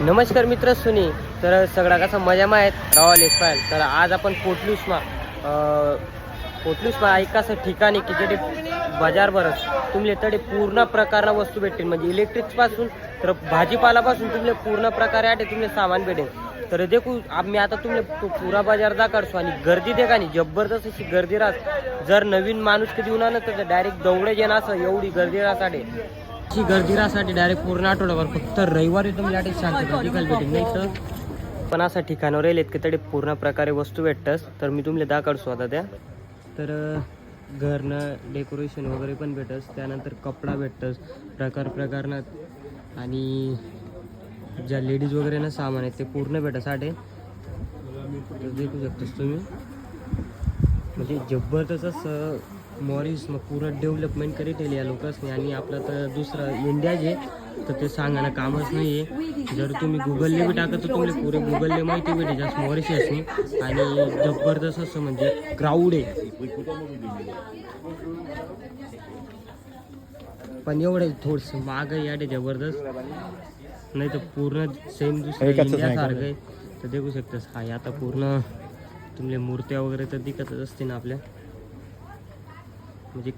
नमस्कार मित्र सुनी तर सगळा कसा मजामा आहेत रॉयल एक्सपायल। तर आज आपण पोटलूसमा एक असं ठिकाणी की जेथे बाजार भरस तुमले तडे पूर्ण प्रकारना वस्तू भेटतील, म्हणजे इलेक्ट्रिक पासून तर भाजीपालापासून तुमले पूर्ण प्रकारे आटे तुमले सामान भेटेल। तर देखू आम्ही आता तुमले पुरा बाजार दाखवतो आणि गर्दी देखा नाही, जबरदस्त अशी गर्दी राहत। जर नवीन माणूस कधी येणार ना तर डायरेक्ट दौडे जेना असं एवढी गर्दी राहते। अशी गर्दी राहसाठी डायरेक्ट पूर्ण आठवड्याभर फक्त रविवारी तुम्ही आटे शांतता ठिकाण भेटेल, नाही तर पण असं ठिकाणावर येलेत की तडे पूर्ण प्रकारे वस्तू भेटतस। तर मी तुमले दाखवतो आता त्या तर घरनं डेकोरेशन वगैरे पण भेटस, त्यानंतर कपडा भेटतस प्रकारनं, आणि ज्या लेडीज वगैरे ना सामान आहेत ते पूर्ण भेटसाठी तर देखू शकतोस तुम्ही। म्हणजे जबरदस्त असं मॉरिस मग पुरं डेव्हलपमेंट करीत या लोकांनी। आणि आपलं तर दुसरं इंडिया जे तर ते सांगायला कामच नाही आहे। जर तुम्ही गुगलने बी टाकत तर तुम्हाला पुरे गुगलने माहिती भेटेल जास्त मॉरिशसनी। आणि जबरदस्त असं म्हणजे क्राऊड आहे, पण एवढं थोडंसं माग आहे जबरदस्त, नाही तर पूर्ण सेम दुसरं इंडियासारखं आहे। तर देखू शकतस हा आता पूर्ण तुमले मूर्त्या वगैरे तर दिखतच असते ना आपल्या, म्हणजे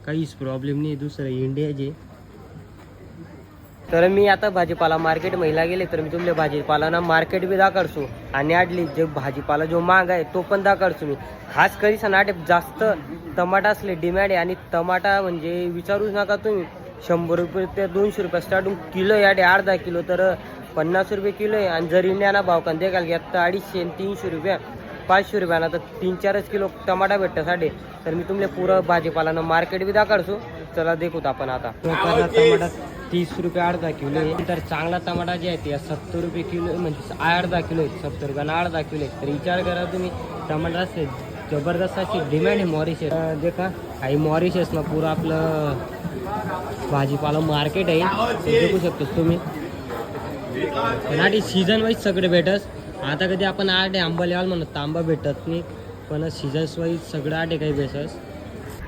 काहीच प्रॉब्लेम नाही दुसरं इंडिया जे। तर मी आता भाजीपाला मार्केट महिला गेले तर मी तुमले भाजीपाला ना मार्केट बी दाखवतो आणि आडली जे भाजीपाला जो महाग आहे तो पण दाखवतो मी। खास करी सनाटे जास्त टमाटा असले डिमांड आहे, आणि टमाटा म्हणजे विचारूच नका तुम्ही, 100 रुपये ते 200 रुपये स्टार्टिंग किलो याडे, अर्धा किलो तर 50 रुपये किलो आहे। आणि जर इंडियाना भाव कान देखाल घ्या तर 250 आणि 300 रुपये 500 रुपयाला तर 3-4 किलो टमाटा भेटण्यासाठी। तर मी तुमले पुरं भाजीपालानं मार्केट बी दाखवतो, चला देखूत आपण आता। टमाटा 30 रुपये अर्धा किलो आहे, तर चांगला टमाटा जे आहे ते 70 रुपये किलो, म्हणजे अर्धा किलो आहे, 70 रुपयाला अर्धा किलो आहे। तर विचार करा तुम्ही, टमाटा असते जबरदस्त अशी डिमांड आहे मॉरिशस देखा। काही मॉरिशस ना पुरं आपलं भाजीपाला मार्केट आहे, देखू शकतो तुम्ही। पण आधी सीझन वाईज सगळे भेटस, आता कधी आपण आडे आंबा लिहाल म्हणत तांबा भेटत नाही, पण सीझन्स वाईज सगळं आडे काही भेटस।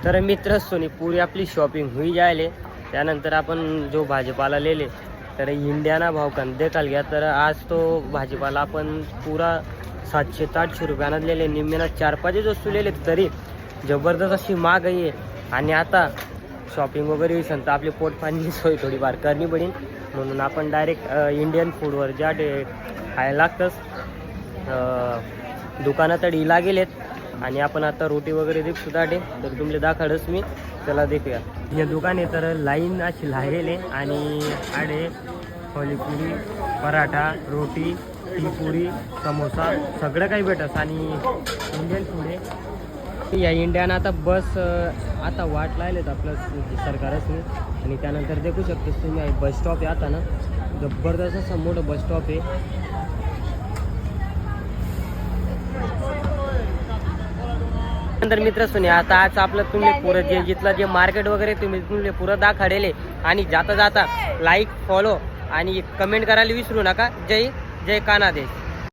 तर मित्र सोनी पुरी आपली शॉपिंग होई जायले, त्यानंतर आपण जो भाजीपाला लिहिले तर इंडियाना भाव कान देखाल घ्या तर आज तो भाजीपाला आपण पुरा 700 ते 800 रुपयानं लिहिले, निम्म्यानं 4-5 वस्तू लिहिले तरी जबरदस्त अशी महाग आहे। आणि आता शॉपिंग वगैरे संत आपली पोट पाणी सोय थोडीफार करणी पडेल, म्हणून आपण डायरेक्ट इंडियन फूडवर ज्या खायला लागतंच दुकानात इला गेलेत। आणि आपण आता रोटी वगैरे देख सुद्धा तर तुमले दाखवच मी, चला देखूया। या दुकाने तर लाईन अशी लागेले आणि आडे कोल्हापुरी पराठा, रोटी, टीपुरी, समोसा सगळं काही भेटस आणि इंडियन फूड आहे। या इंडियानं आता बस आता वाट लायलेत आपलं सरकारच नाही। आणि त्यानंतर देखू शकतोस तुम्ही बस स्टॉप आहे आता ना, जबरदस्त असं मोठं बस स्टॉप आहे। नंतर मित्र सुनी आता आज आपलं तुम्ही पुरं जे जिथलं जे मार्केट वगैरे तुम्ही तुमले पुरं दाखवलेले, आणि जाता जाता लाईक, फॉलो आणि कमेंट करायला विसरू नका। जय कानादेश।